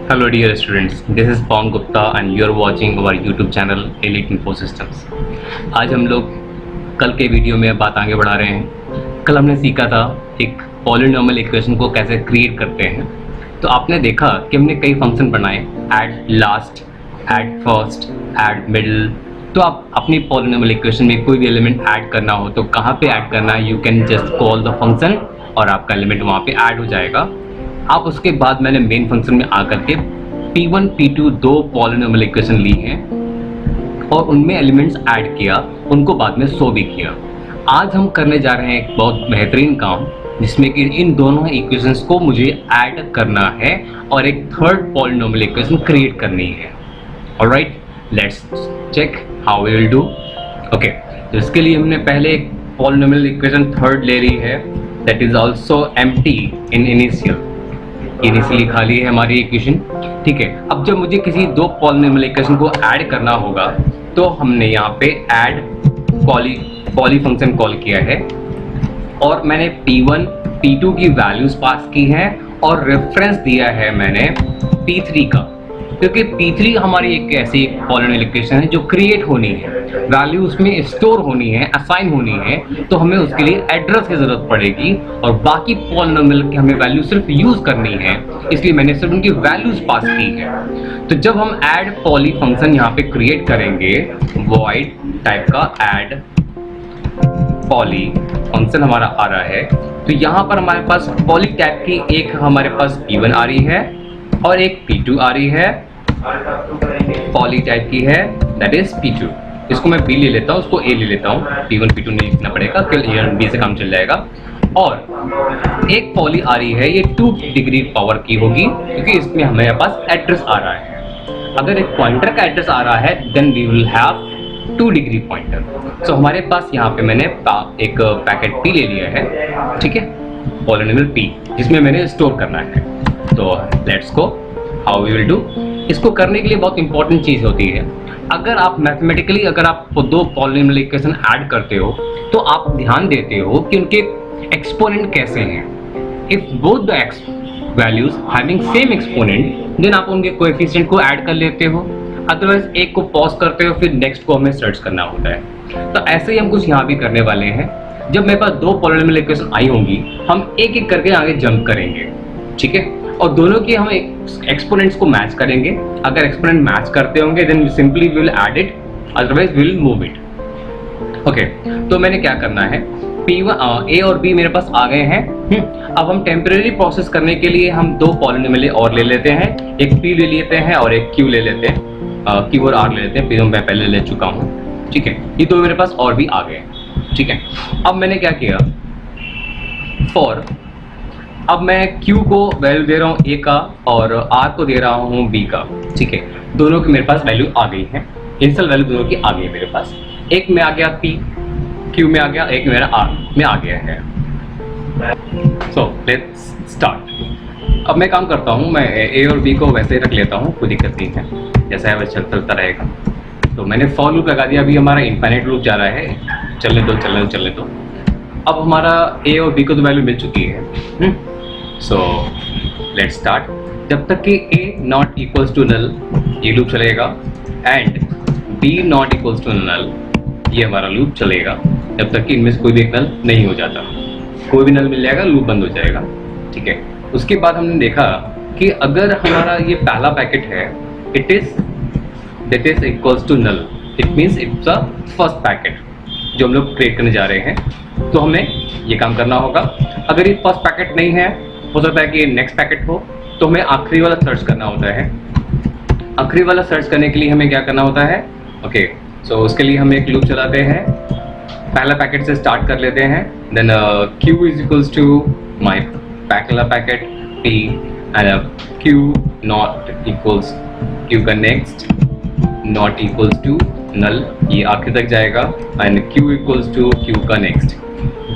Hello dear students, this is Pawan Gupta and you are watching our YouTube channel Elite Info Systems। आज हम लोग कल के video में बात आगे बढ़ा रहे हैं। कल हमने सीखा था एक पॉलिनॉमियल इक्वेशन को कैसे क्रिएट करते हैं। तो आपने देखा कि हमने कई फंक्शन बनाए, add last, add first, add middle. तो आप अपनी पॉलिनॉमियल इक्वेशन में कोई भी एलिमेंट ऐड करना हो तो कहाँ पे ऐड करना है, you can just call the function और आपका एलिमेंट वहाँ पे ऐड हो जाएगा। आप उसके बाद मैंने मेन फंक्शन में आकर के P1 P2 दो पॉलिनॉमियल इक्वेशन ली हैं और उनमें एलिमेंट्स ऐड किया, उनको बाद में शो भी किया। आज हम करने जा रहे हैं एक बहुत बेहतरीन काम जिसमें कि इन दोनों इक्वेशंस को मुझे ऐड करना है और एक थर्ड पॉलिनॉमियल इक्वेशन क्रिएट करनी है। Alright, let's check how we will do. Okay, तो इसके लिए हमने पहले एक पॉलिनॉमियल इक्वेशन थर्ड ले ली है, that is also empty in initially खाली है हमारी इक्वेशन। ठीक है, अब जब मुझे किसी दो पॉलिनॉमियल इक्वेशन को ऐड करना होगा तो हमने यहाँ पे ऐड पॉली फंक्शन कॉल किया है और मैंने P1 P2 की वैल्यूज पास की है और रेफरेंस दिया है मैंने P3 का, क्योंकि P3 हमारी एक ऐसी पॉलिनॉमियल इक्वेशन है जो क्रिएट होनी है, वैल्यू उसमें स्टोर होनी है, असाइन होनी है, तो हमें उसके लिए एड्रेस की जरूरत पड़ेगी और बाकी पॉलिनॉमियल की हमें वैल्यू सिर्फ यूज करनी है, इसलिए मैंने सिर्फ उनकी वैल्यूज पास की है। तो जब हम ऐड पॉली फंक्शन यहाँ पे क्रिएट करेंगे, वॉइड टाइप का ऐड पॉली फंक्शन हमारा आ रहा है, तो यहाँ पर हमारे पास पॉली टाइप की एक हमारे पास P1 आ रही है और एक P2 आ रही है, पॉली टाइप की है, दैट इज P2। इसको मैं B ले लेता हूँ, उसको A ले लेता हूँ, P1 P2 नहीं लिखना पड़ेगा, केवल A और B से काम चल जाएगा। और एक पॉली आ रही है, ये 2 डिग्री पावर की होगी क्योंकि इसमें हमारे पास एड्रेस आ रहा है। अगर एक पॉइंटर का एड्रेस आ रहा है then we will have 2 degree pointer. So हमारे पास यहाँ पे मैंने एक पैकेट P ले लिया है, ठीक है, पॉलिनॉमियल P, जिसमें मैंने स्टोर करना है। तो let's go how we will do. इसको करने के लिए बहुत इंपॉर्टेंट चीज़ होती है, अगर आप मैथमेटिकली अगर आप दो पॉलिनॉमियल इक्वेशन ऐड करते हो तो आप ध्यान देते हो कि उनके एक्सपोनेंट कैसे हैं। If both the x values having same exponent then आप उनके कोएफिशिएंट को ऐड कर लेते हो, अदरवाइज एक को पॉज करते हो फिर नेक्स्ट को हमें सर्च करना होता है। तो ऐसे ही हम कुछ यहाँ भी करने वाले हैं। जब मेरे पास दो पॉलिनॉमियल इक्वेशन आई होंगी हम एक एक करके आगे जंप करेंगे, ठीक है, और दोनों के हम एक्सपोनेंट्स को मैच करेंगे। अगर एक्सपोनेंट मैच करते होंगे then simply we will add it, otherwise we will move it. Okay, तो मैंने क्या करना है, P1 A और B मेरे पास आ गए हैं। अब हम टेम्परेरी प्रोसेस करने के लिए हम दो पॉलिनॉमियल और ले लेते हैं, एक P ले लेते हैं और एक Q ले लेते हैं, Q और R ले लेते हैं। P मैं पहले ले चुका हूँ, ठीक है, ये तो मेरे पास और भी आ गए हैं, ठीक है। अब मैंने क्या किया, फॉर अब मैं Q को वैल्यू दे रहा हूँ A का और R को दे रहा हूँ B का, ठीक है, दोनों की मेरे पास वैल्यू आ गई है, इनिशियल वैल्यू दोनों की आ गई है मेरे पास। एक में आ गया P, Q में आ गया, एक मेरा R में आ गया है। So let's start. अब मैं काम करता हूँ, मैं A और B को वैसे ही रख लेता हूँ, कोई दिक्कत नहीं है, जैसा है वैसे चलता रहेगा। तो मैंने फॉर लूप लगा दिया, अभी हमारा इनफाइनाइट लूप जा रहा है, चलने दो। अब हमारा A और B को तो वैल्यू मिल चुकी है। So let's start. जब तक कि A not equals to null ये लूप चलेगा and B not equals to null ये हमारा लूप चलेगा, जब तक कि इनमें से कोई भी एक नल नहीं हो जाता। कोई भी नल मिल जाएगा लूप बंद हो जाएगा, ठीक है। उसके बाद हमने देखा कि अगर हमारा ये पहला पैकेट है, it is equals to null, it means it's a first packet जो हम लोग क्रिएट करने जा रहे हैं, तो हमें ये काम करना होगा। अगर ये फर्स्ट पैकेट नहीं है, हो सकता है कि नेक्स्ट पैकेट हो, तो हमें आखिरी वाला सर्च करना होता है। आखिरी वाला सर्च करने के लिए हमें क्या करना होता है, ओके, सो उसके लिए हम एक लूप चलाते हैं, पहला पैकेट से स्टार्ट कर लेते हैं, then Q is equals to my पहला packet P and Q not equals Q का next not equals to null, ये आखिर तक जाएगा, and Q equals to Q का next.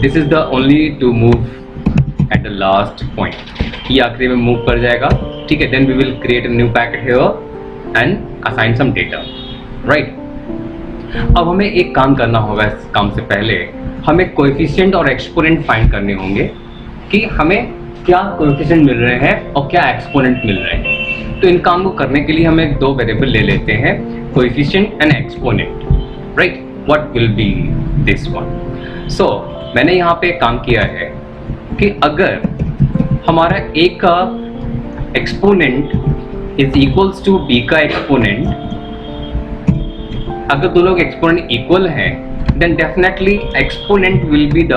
This is the only to move at the last point, ये आखिरी में मूव कर जाएगा, ठीक है। Then we will create a new packet here and assign some data, right. अब हमें एक काम करना होगा, इस काम से पहले हमें कोएफिशिएंट और एक्सपोनेंट फाइंड करने होंगे कि हमें क्या कोएफिशिएंट मिल रहे हैं और क्या एक्सपोनेंट मिल रहे हैं। तो इन काम को करने के लिए हम एक दो वेरिएबल ले लेते हैं, coefficient and exponent, right. What will be this one? So मैंने यहाँ पे काम किया है कि अगर हमारा a का exponent is equals to b का एक्सपोनेंट, अगर दो लोग एक्सपोनेंट इक्वल हैं, then definitely exponent will be the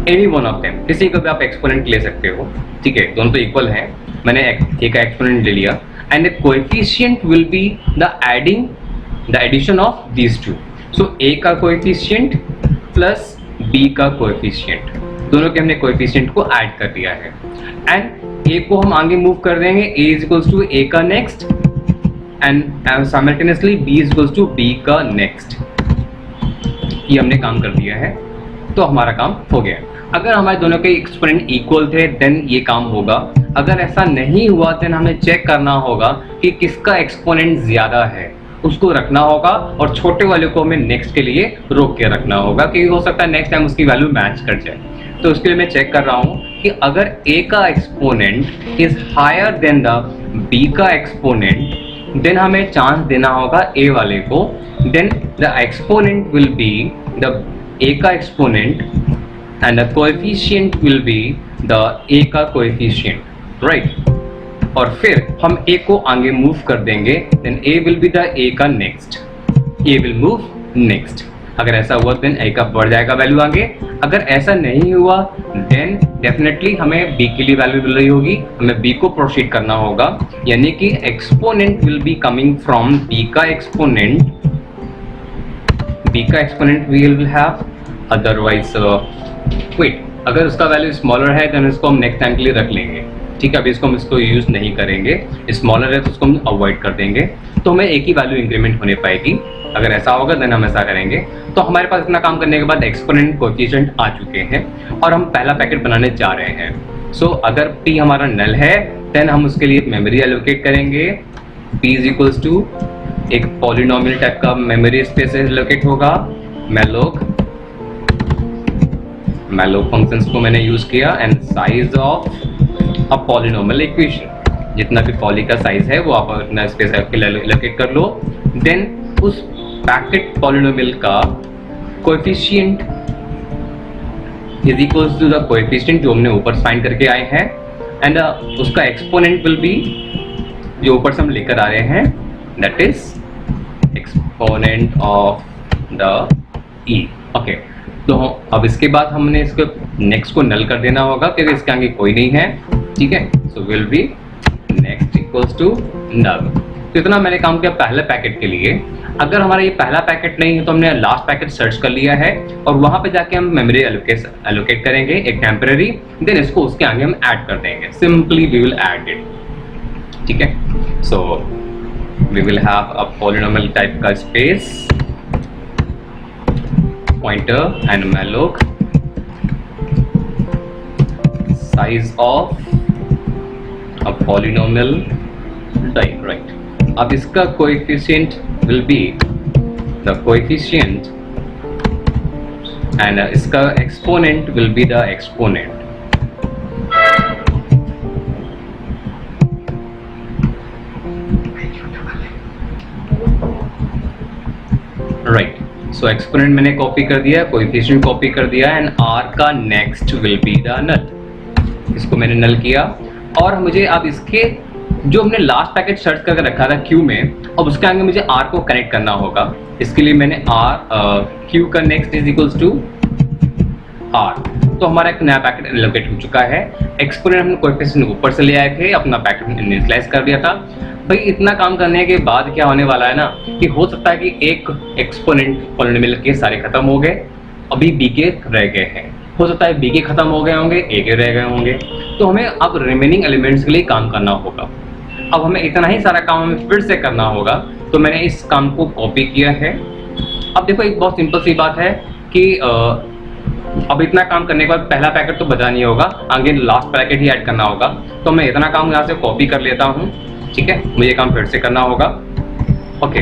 any one of them. किसी को भी आप एक्सपोनेंट ले सकते हो, ठीक है, दोनों तो इक्वल हैं, मैंने a का एक्सपोनेंट ले लिया, and the coefficient will be the addition of these two. So a का कोएफिशिएंट प्लस b का कोएफिशिएंट, दोनों के हमने कोएफिशिएंट को ऐड कर दिया है, एंड a को हम आगे मूव कर देंगे, a is equals to a का next and simultaneously b is equals to b का नेक्स्ट। ये हमने काम कर दिया है, तो हमारा काम हो गया। अगर हमारे दोनों के एक्सपोनेंट इक्वल थे देन ये काम होगा, अगर ऐसा नहीं हुआ देन हमें चेक करना होगा कि किसका एक्सपोनेंट ज्यादा है, उसको रखना होगा, और छोटे वाले को हमें नेक्स्ट के लिए रोक के रखना होगा, क्योंकि हो सकता है नेक्स्ट टाइम उसकी वैल्यू मैच कर जाए। तो उसके लिए मैं चेक कर रहा हूँ कि अगर a का exponent is higher than the b का एक्सपोनेंट, देन हमें चांस देना होगा a वाले को, then the exponent will be the a का exponent and the coefficient will be the a का कोएफिशिएंट, राइट। और फिर हम a को आगे मूव कर देंगे, then a will be the a का next, a will move next. अगर ऐसा हुआ देन a का बढ़ जाएगा वैल्यू आगे, अगर ऐसा नहीं हुआ देन डेफिनेटली हमें b के लिए वैल्यू मिल रही होगी, हमें b को प्रोसीड करना होगा, यानी कि exponent will be coming from b का एक्सपोनेंट, b का exponent we will have, otherwise wait, अगर उसका वैल्यू स्मॉलर है देन इसको हम नेक्स्ट टाइम के लिए रख लेंगे, ठीक है। अभी इसको हम इसको यूज नहीं करेंगे, स्मॉलर है तो उसको हम अवॉइड कर देंगे, तो हमें एक ही वैल्यू इंक्रीमेंट होने पाएगी। अगर ऐसा होगा देन हम ऐसा करेंगे। तो हमारे पास इतना काम करने के बाद एक्सपोनेंट कोएफिशिएंट आ चुके हैं और हम पहला पैकेट बनाने जा रहे हैं। सो अगर p हमारा नल है देन हम उसके लिए मेमोरी एलोकेट करेंगे, p इज इक्वल्स टू एक पॉलिनोमियल टाइप का मेमोरी स्पेस एलोकेट होगा, मैलोक फंक्शंस को मैंने यूज किया, and size of a polynomial equation, जितना भी पॉली का साइज है वो आप अपना स्पेस एलोकेट कर लो। देन उस पैकेट पॉलिनोमियल का coefficient is equals to the coefficient जो हमने ऊपर फाइंड करके आए हैं, एंड उसका एक्सपोनेंट विल बी जो ऊपर से हम लेकर आ रहे हैं, that is exponent of the e। Okay, तो अब इसके बाद हमने इसको नेक्स्ट को नल कर देना होगा क्योंकि इसके आगे कोई नहीं है, ठीक है। So will be next equals to null. तो इतना मैंने काम किया पहले पैकेट के लिए। अगर हमारा ये पहला पैकेट नहीं है तो हमने लास्ट पैकेट सर्च कर लिया है और वहां पे जाके हम मेमोरी एलोकेट करेंगे एक टेम्पररी, देन इसको उसके आगे हम ऐड कर देंगे, simply we will add it, ठीक है। So we will have a polynomial type का space pointer and malloc, size of a polynomial type, right। अब इसका coefficient will be the coefficient and इसका exponent will be the exponent, right। So exponent मैंने copy कर दिया, coefficient copy कर दिया, and r का next will be the null. इसको मैंने नल किया और मुझे अब इसके जो हमने लास्ट पैकेट सर्च करके रखा था q में, अब उसके आगे मुझे r को कनेक्ट करना होगा। इसके लिए मैंने q का next is equals to r। तो हमारा एक नया पैकेट एलोकेट हो चुका है। एक्सपोनेंट हमने कोएफिशिएंट ऊपर से ले आए थे, अपना पैकेट इनिशियलाइज कर दिया था। भाई इतना काम करने के बाद क्या होने वाला है ना कि हो सकता है कि एक एक्सपोनेंट पॉलिनोमियल के सारे खत्म हो गए, अभी b के रह गए हैं, हो सकता है b के खत्म हो गए होंगे, a के रह गए होंगे, तो हमें अब रिमेनिंग एलिमेंट्स के लिए काम करना होगा। अब हमें इतना ही सारा काम हमें फिर से करना होगा, तो मैंने इस काम को कॉपी किया है। अब देखो एक बहुत सिंपल सी बात है कि अब इतना काम करने के बाद पहला पैकेट तो बचा नहीं होगा, आगे लास्ट पैकेट ही ऐड करना होगा, तो मैं इतना काम यहाँ से कॉपी कर लेता हूँ, ठीक है। मुझे काम फिर से करना होगा। ओके,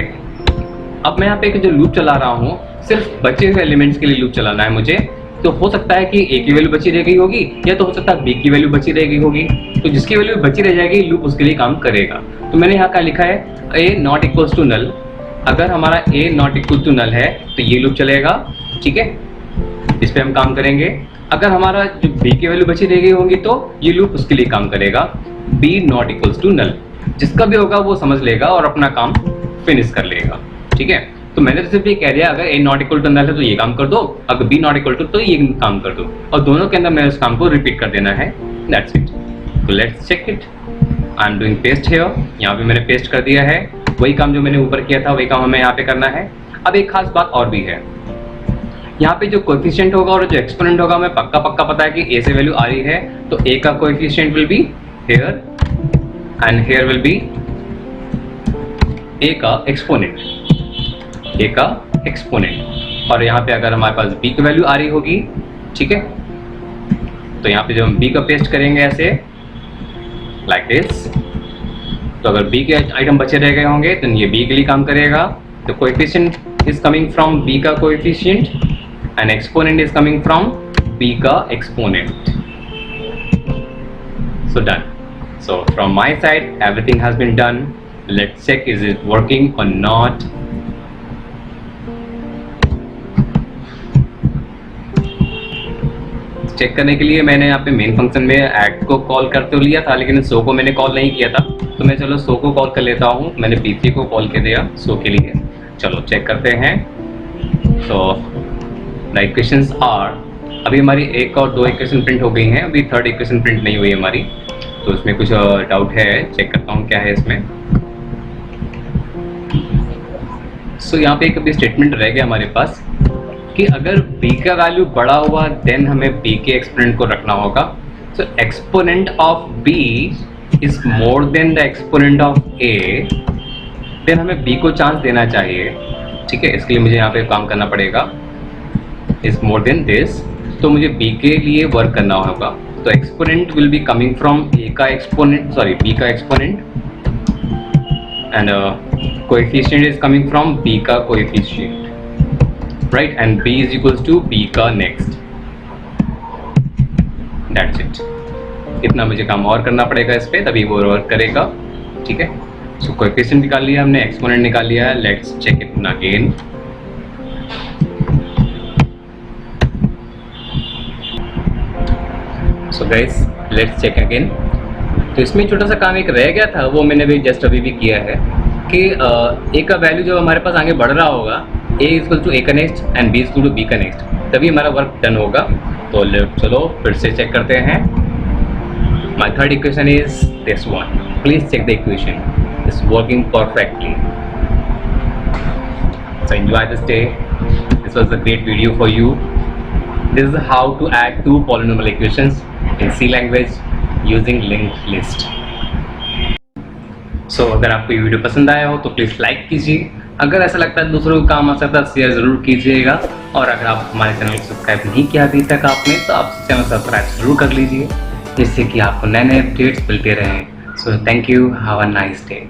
अब मैं यहाँ पे जो लूप चला रहा हूँ सिर्फ बचे हुए एलिमेंट्स के लिए लूप चलाना है मुझे, तो हो सकता है कि ए की वैल्यू बची रह गई होगी, या तो हो सकता है बी की वैल्यू बची रह गई होगी। तो जिसकी वैल्यू बची रह जाएगी लूप उसके लिए काम करेगा। तो मैंने यहाँ क्या लिखा है, ए नॉट इक्वल्स टू नल। अगर हमारा ए नॉट इक्वल टू नल है तो ये लूप चलेगा, ठीक है, इस पे हम काम करेंगे। अगर हमारा जो बी की वैल्यू बची रह गई होगी तो ये लूप उसके लिए काम करेगा, B not equals to null. जिसका भी होगा वो समझ लेगा और अपना काम फिनिश कर लेगा, ठीक है। तो मैंने तो सिर्फ ये कह दिया, अगर ए नॉट इक्वल टू नल है तो ये काम कर दो, अगर बी नॉट इक्वल टू तो ये काम कर दो, और दोनों के अंदर मैंने उस काम को रिपीट कर देना है, दैट्स इट। तो let's check it. I am doing paste here, यहाँ पे मैंने पेस्ट कर दिया है। वही काम जो मैंने ऊपर किया था वही काम हमें यहाँ पे करना है। अब एक खास बात और भी है, यहाँ पे जो कोएफिशिएंट होगा और जो एक्सपोनेंट होगा हमें पक्का पता है कि ए से वैल्यू आ रही है, तो ए का coefficient will be here and here will be A का एक्सपोनेंट, ए का एक्सपोनेंट। और यहाँ पे अगर हमारे पास बी की वैल्यू आ रही होगी, ठीक है, तो यहाँ पे जब हम बी का पेस्ट करेंगे ऐसे लाइक दिस, तो अगर बी के आइटम बचे रह गए होंगे तो ये बी के लिए काम करेगा। तो coefficient is coming from B का coefficient and exponent is coming from B का exponent. So done. So from my side everything has been done. Let's check is it working or not. Check करने के लिए मैंने यहाँ पे main function में add को कॉल कर तो लिया था, लेकिन सो को मैंने कॉल नहीं किया था, तो मैं चलो सो को कॉल कर लेता हूँ। मैंने पी3 को कॉल कर दिया सो के लिए। चलो चेक करते हैं। सो द इक्वेशंस आर, अभी हमारी एक और दो इक्वेशन प्रिंट हो गई हैं, अभी थर्ड इक्वेशन प्रिंट नहीं हुई हमारी, तो इसमें कुछ डाउट है, चेक करता हूँ क्या है इसमें। सो यहाँ पे एक अभी स्टेटमेंट रह गया हमारे पास कि अगर b का वैल्यू बड़ा हुआ देन हमें b के एक्सपोनेंट को रखना होगा। So exponent of b is more than the exponent of a, देन हमें b को चांस देना चाहिए, ठीक है। इसके लिए मुझे यहाँ पे काम करना पड़ेगा, इज मोर देन दिस, तो मुझे b के लिए वर्क करना होगा। तो exponent will be coming from a का एक्सपोनेंट, सॉरी b का exponent, and coefficient is coming from b का coefficient, right, and b is equals to b का next, that's it। इतना मुझे काम और करना पड़ेगा इस पे, तभी वो वर्क करेगा, ठीक है। सो कोएफिशिएंट निकाल लिया हमने, एक्सपोनेंट निकाल लिया है, let's check it again. So guys let's check again. तो इसमें छोटा सा काम एक रह गया था, वो मैंने भी जस्ट अभी भी किया है कि ए का वैल्यू जब हमारे पास आगे बढ़ रहा होगा, a इक्वल टू a का next and b equal to b का नेक्स्ट, तभी हमारा वर्क डन होगा। तो चलो फिर से चेक करते हैं। My third equation is this one, please check the equation, it's working perfectly. So enjoy this day, this was a great video for you. This is how to add two polynomial equations in C language using linked list. So अगर आपको ये video पसंद आया हो तो please like कीजिए, अगर ऐसा लगता है दूसरों को काम आ सकता है शेयर ज़रूर कीजिएगा, और अगर आप हमारे चैनल को सब्सक्राइब नहीं किया अभी तक आपने तो आप चैनल सब्सक्राइब ज़रूर कर लीजिए, जिससे कि आपको नए नए अपडेट्स मिलते रहें। So thank you, have a nice day.